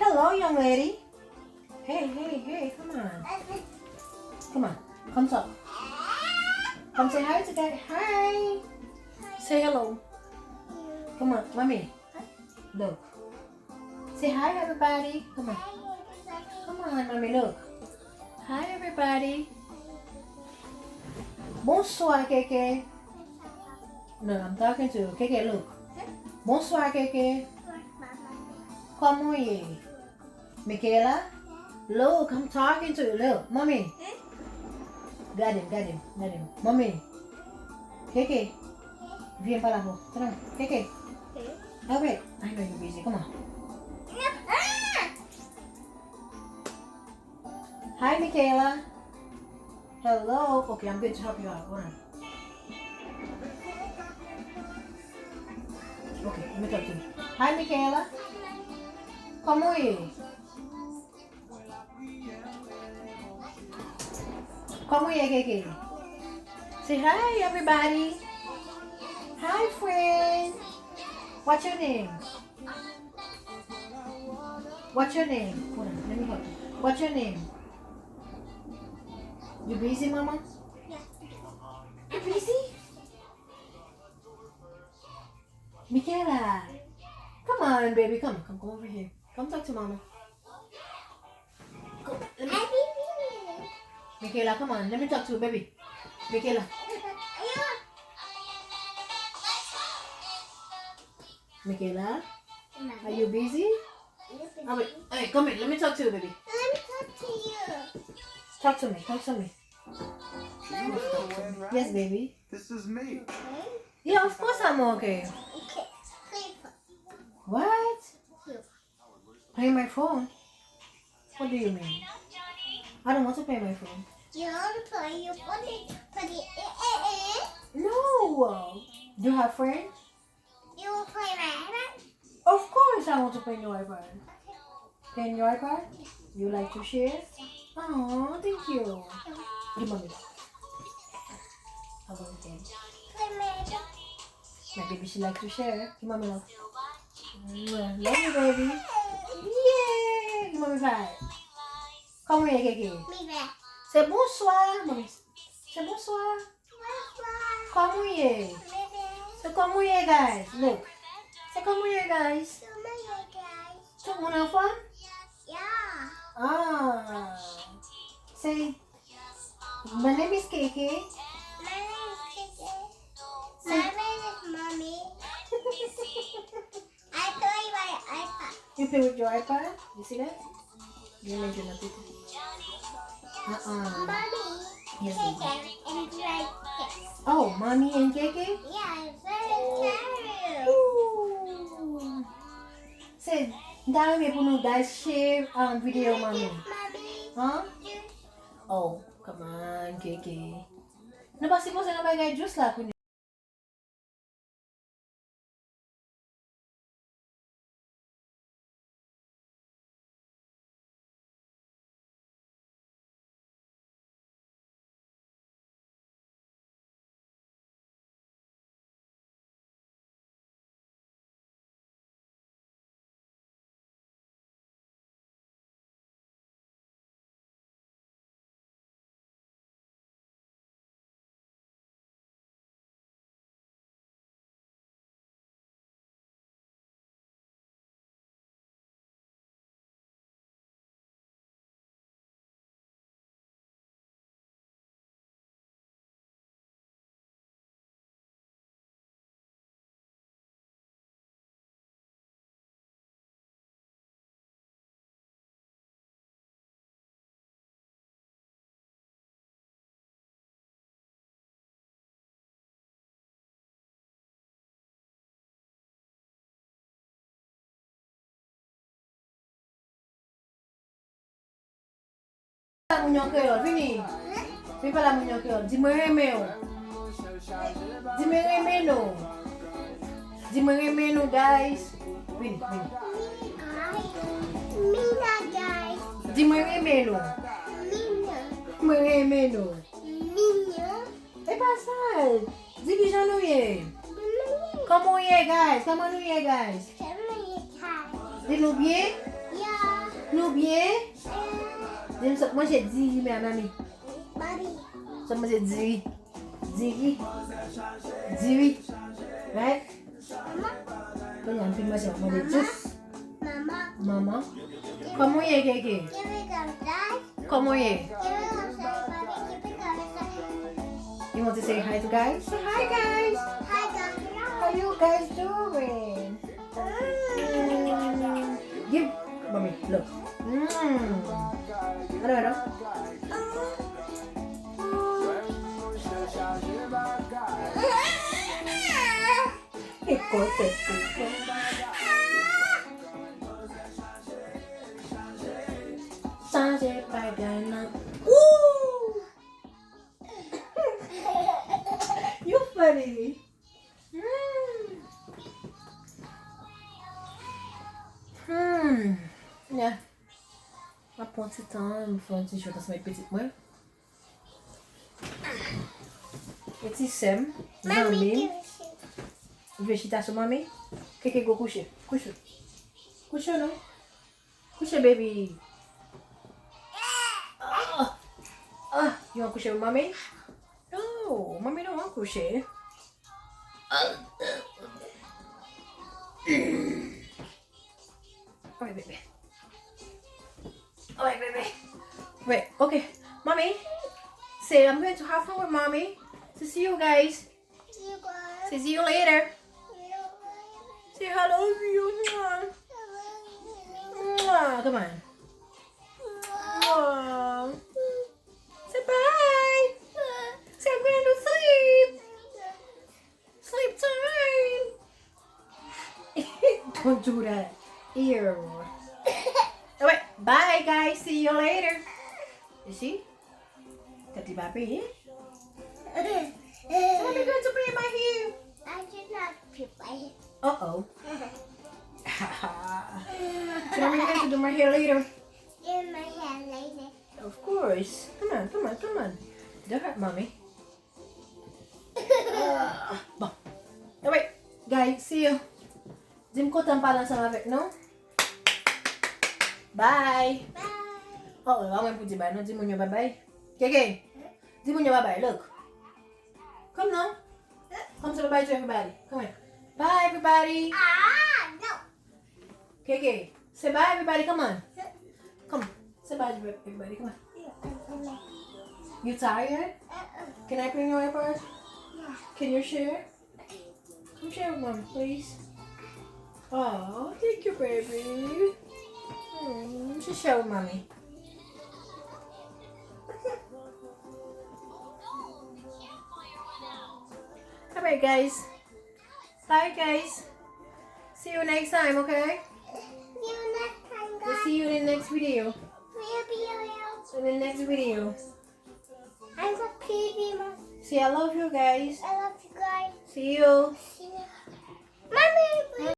Hello, young lady. Hey, come on. Come on. Come talk. Come say hi to Daddy. Hi. Say hello. Come on, mommy. Look. Say hi, everybody. Come on. Come on, mommy, look. Hi, everybody. Bonsoir, Keke. No, I'm talking to you. Keke, look. Bonsoir, Keke. Comment est? Michaela? Look, I'm talking to you. Look, mommy. Got him. Mommy. Keke. Viens par là-bas. Come on. Keke. Oh, wait. I know you're busy. Come on. Hi, Michaela. Hello. Okay, I'm going to help you out. Hold on. Okay, let me talk to you. Hi, Michaela. Comment est? Comment est, Keke? Say hi, everybody. Hi, friend. What's your name? What's your name? Hold on, let me help you. What's your name? You busy, Mama? Yeah. You busy? Michaela. Come on, baby. Come over here. Come talk to Mama. Come, let me... Michaela, come on. Let me talk to you, baby. Michaela. Michaela, are you busy? Oh, wait. Hey, come here. Let me talk to you, baby. Let me talk to you. Talk to me. Yes, baby. This is me. Okay. Yeah, of course I'm okay. Okay. Please. What? You. Pay my phone? What do you mean? I don't want to pay my phone. You want to play your body. No. Do you have friends? You will play my iPad? Of course I want to pay your iPad. Pay your iPad? You like to share? Oh, thank you. Give mommy that. I want it. Play my iPad. My baby, she like to share. Give mommy love. Love you, baby. Yeah. Give mommy five. Come here, Keke. Me back. Say bonsoir, mommy. Say bonsoir. Come here. Me back. So come here, guys. Look. Say come here, guys. So my guys. So mon enfant? Yeah. Ah. Say, my name is Keke. My name is Kiki. Say, My name is Mommy. I play my iPad. you play with your iPad? You see that? You mentioned that. Mommy. Yes, Kiki baby. and like this. Oh, mommy and Keke? Yeah, it's very cute. Ooh. Say, dami po no guys share ang video, mommy. Mommy. Huh? Oh, come on, Keke. Nabasi mo sa naman ngay juice lah. Muñoqueo, Vini. Vem pra lá, Muñoqueo. Meu. Dimoremeno, guys. Vini. Mina, guys. Dimoremeno. Mina. Dimoremeno. Mina. É passar. Divija no ye. Como ye, guys? Como no ye, guys? Di no bien? Yeah. Nou bien? Dim sop manje diri men mami. Mommy. Sop manje diri. Diri. Diri. Right? Mama. Kaya mpil manje manje jus. Mama. Mama. Komo ye keke? Give me some dice. Komo ye? Give me some say, mommy. Give me some. You want to say hi to guys? Say hi guys. Hi, guys. How you guys doing? Give mommy, look. Ano? Ikote. Change bagay na. Woo! You funny. Yeah. Ma prend un petit temps, il faut un petit chose dans ma petite moi. Petit sem, Mommy, Zambim. give me some. Vê chita sur mami. Keke go coucher. Couche. Couche non? Couche baby. You want to coucher with mommy? No, mommy don't want to coucher. Alright, baby. Alright, baby. Wait, okay. Mommy, say I'm going to have fun with mommy. To see you guys. You guys. Say see you later. Say hello to you. Mwah. Come on. Mwah. Say bye. Say I'm going to sleep. Sleep time. Don't do that. Ew. Alright, bye guys. See you later. You see? Tati Papi. So I'm going to play my hair. I did not prepare. Uh-oh. So I'm going to do my hair later. In my hair later. Of course. Come on. Don't hurt mommy. Bon. Alright, guys, see you. Dis-moi qu'on t'en parle ensemble avec nous. Bye. Bye. Oh, I'm going to put bye. No, dis-moi bye bye. Keke, dis-moi bye bye. Look. Come now. Come say bye to everybody. Come here. Bye, everybody. Ah, no. Keke, say bye, everybody. Come on. Come. Say bye to everybody. Come on. You tired? Can I bring you a purse? Yeah. Can you share? Come share with mommy, please. Oh, thank you, baby. Just share with mommy. Alright, guys. Bye, guys. See you next time, okay? See you next time, We'll guys. see you in the next video. We'll be around. In the next video. I'm a baby mom. See, I love you guys. I love you guys. See you. See you. Mommy.